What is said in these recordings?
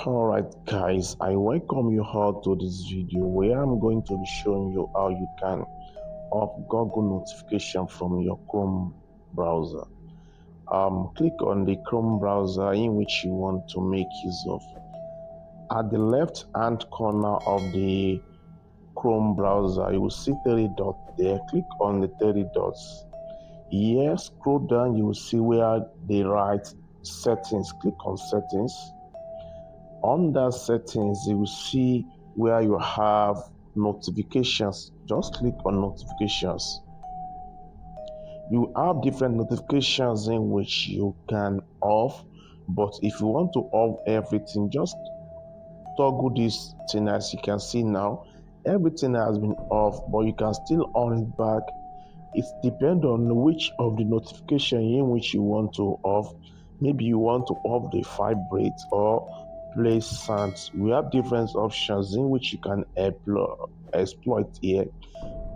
Alright guys, I welcome you all to this video where I'm going to be showing you how you can off Google notification from your Chrome browser. Click on the Chrome browser in which you want to make use of. At the left hand corner of the Chrome browser, you will see 3 dots there. Click on the 3 dots. Here, scroll down, you will see where they write settings. Click on settings. Under settings, you will see where you have notifications. Just click on notifications. You have different notifications in which you can off, but if you want to off everything, just toggle this thing. As you can see now, everything has been off, but you can still on it back. It depends on which of the notification in which you want to off. Maybe you want to off the vibrate or play sounds. We have different options in which you can exploit here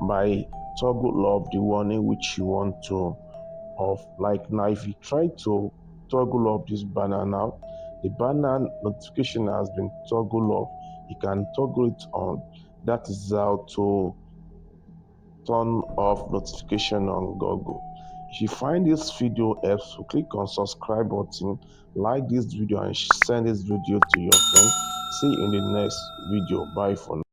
by toggle off the one in which you want to off. Like now, if you try to toggle off this banner now, the banner notification has been toggled off. You can toggle it on. That is how to turn off notification on Google. If you find this video helpful, click on subscribe button, like this video and send this video to your friend. See you in the next video. Bye for now.